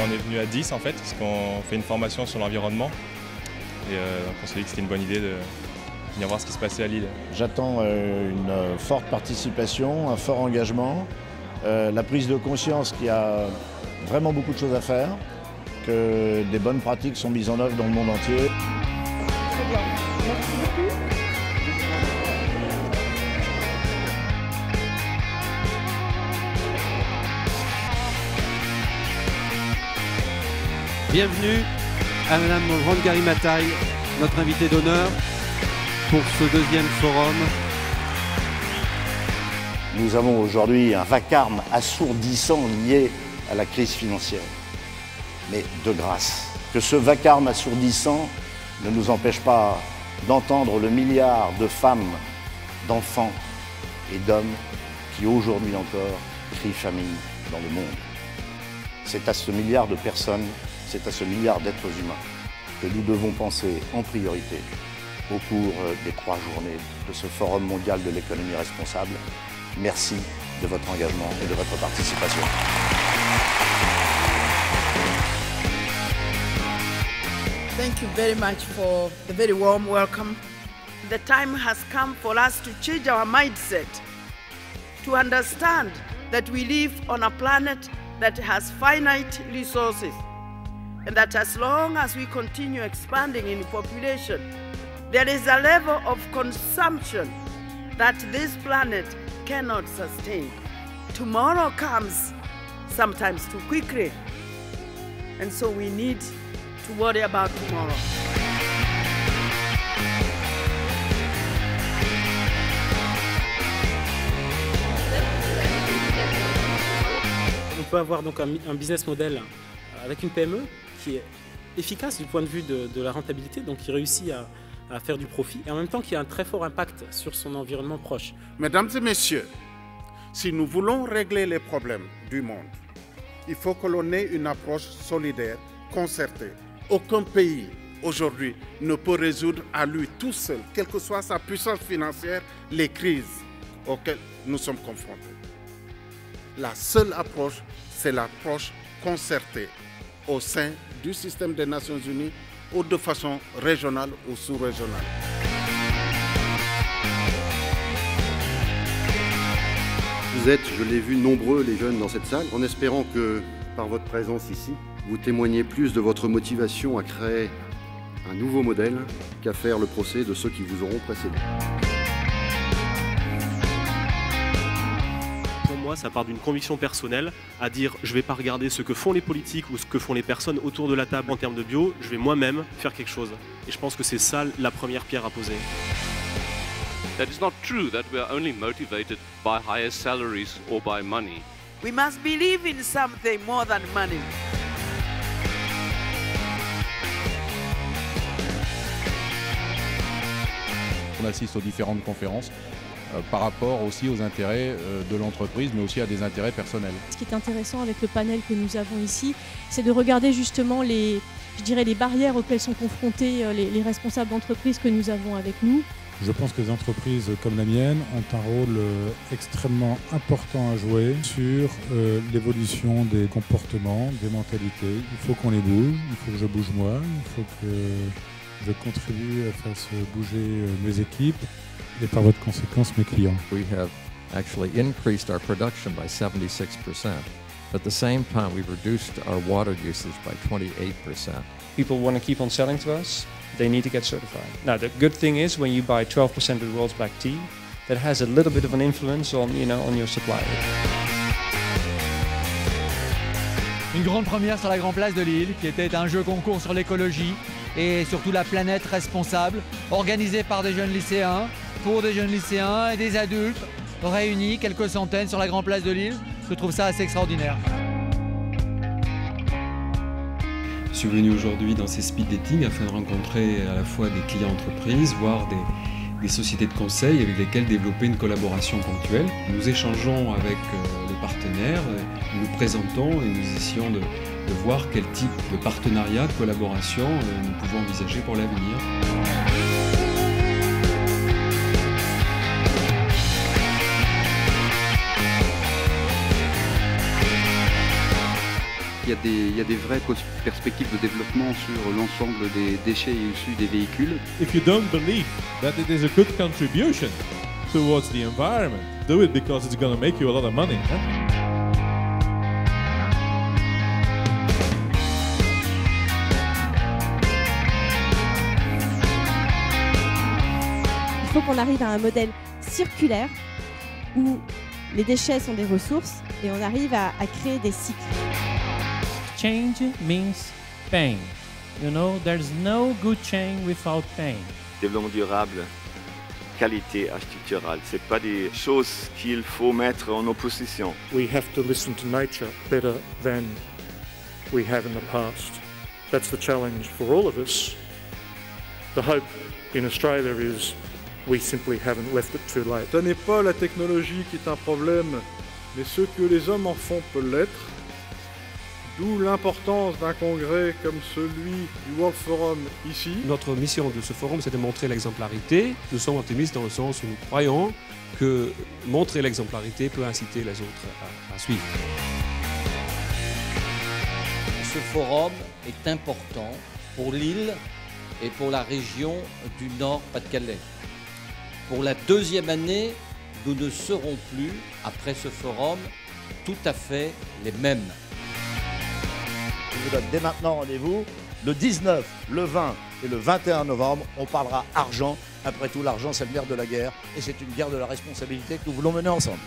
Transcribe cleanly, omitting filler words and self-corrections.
On est venu à 10 en fait, parce qu'on fait une formation sur l'environnement. Et on s'est dit que c'était une bonne idée de venir voir ce qui se passait à Lille. J'attends une forte participation, un fort engagement, la prise de conscience qu'il y a vraiment beaucoup de choses à faire, que des bonnes pratiques sont mises en œuvre dans le monde entier. Très bien. Merci beaucoup. Bienvenue à Madame Wangari Maathai, notre invitée d'honneur pour ce deuxième forum. Nous avons aujourd'hui un vacarme assourdissant lié à la crise financière. Mais de grâce, que ce vacarme assourdissant ne nous empêche pas d'entendre le milliard de femmes, d'enfants et d'hommes qui aujourd'hui encore crient famine dans le monde. C'est à ce milliard de personnes, c'est à ce milliard d'êtres humains que nous devons penser en priorité au cours des 3 journées de ce Forum mondial de l'économie responsable. Merci de votre engagement et de votre participation. Thank you very much for the very warm welcome. The time has come for us to change our mindset, to understand that we live on a planet that has finite resources, and that as long as we continue expanding in population, there is a level of consumption that this planet cannot sustain. Tomorrow comes sometimes too quickly, and so we need to worry about tomorrow. On peut avoir donc un business model avec une PME qui est efficace du point de vue de la rentabilité, donc qui réussit à faire du profit, et en même temps qui a un très fort impact sur son environnement proche. Mesdames et messieurs, si nous voulons régler les problèmes du monde, il faut que l'on ait une approche solidaire, concertée. Aucun pays aujourd'hui ne peut résoudre à lui tout seul, quelle que soit sa puissance financière, les crises auxquelles nous sommes confrontés. La seule approche, c'est l'approche concertée au sein du système des Nations Unies ou de façon régionale ou sous-régionale. Vous êtes, je l'ai vu, nombreux les jeunes dans cette salle, en espérant que, par votre présence ici, vous témoignez plus de votre motivation à créer un nouveau modèle qu'à faire le procès de ceux qui vous auront précédé. Pour moi, ça part d'une conviction personnelle à dire je ne vais pas regarder ce que font les politiques ou ce que font les personnes autour de la table en termes de bio, je vais moi-même faire quelque chose. Et je pense que c'est ça la première pierre à poser. That it's not true that we are only motivated by higher salaries or by money. We must believe in something more than money. On assiste aux différentes conférences par rapport aussi aux intérêts de l'entreprise, mais aussi à des intérêts personnels. Ce qui est intéressant avec le panel que nous avons ici, c'est de regarder justement les barrières auxquelles sont confrontés les responsables d'entreprise que nous avons avec nous. Je pense que les entreprises comme la mienne ont un rôle extrêmement important à jouer sur l'évolution des comportements, des mentalités. Il faut qu'on les bouge, il faut que je bouge moi, il faut que je contribue à faire bouger mes équipes et par voie de conséquence mes clients. We have actually increased our production by 76%. At the same time, we've reduced our water usage by 28%. People want to keep on selling to us, they need to get certified. Now, the good thing is when you buy 12% of the world's black tea, that has a little bit of an influence on, on your supply. Une grande première sur la Grande Place de Lille, qui était un jeu concours sur l'écologie et surtout la planète responsable, organisé par des jeunes lycéens, pour des jeunes lycéens et des adultes, réunis quelques centaines sur la Grande Place de Lille. Je trouve ça assez extraordinaire. Je suis venu aujourd'hui dans ces speed dating afin de rencontrer à la fois des clients entreprises, voire des sociétés de conseil avec lesquelles développer une collaboration ponctuelle. Nous échangeons avec les partenaires, nous nous présentons et nous essayons de voir quel type de partenariat, de collaboration nous pouvons envisager pour l'avenir. qu'il y a des vraies perspectives de développement sur l'ensemble des déchets issus des véhicules. If you don't believe that it is a good contribution towards the environment, do it because it's going to make you a lot of money. Il faut qu'on arrive à un modèle circulaire où les déchets sont des ressources et on arrive à créer des cycles. Change means pain. You know, there's no good change without pain. Développement durable, qualité architecturale, c'est pas des choses qu'il faut mettre en opposition. We have to listen to nature better than we have in the past. That's the challenge for all of us. The hope in Australia is we simply haven't left it too late. Ce n'est pas la technologie qui est un problème, mais ce que les hommes en font peut l'être. D'où l'importance d'un congrès comme celui du World Forum ici. Notre mission de ce forum, c'est de montrer l'exemplarité. Nous sommes optimistes dans le sens où nous croyons que montrer l'exemplarité peut inciter les autres à suivre. Ce forum est important pour l'île et pour la région du Nord-Pas-de-Calais. Pour la deuxième année, nous ne serons plus, après ce forum, tout à fait les mêmes. Je vous donne dès maintenant rendez-vous le 19, le 20 et le 21 novembre. On parlera argent. Après tout, l'argent, c'est le nerf de la guerre. Et c'est une guerre de la responsabilité que nous voulons mener ensemble.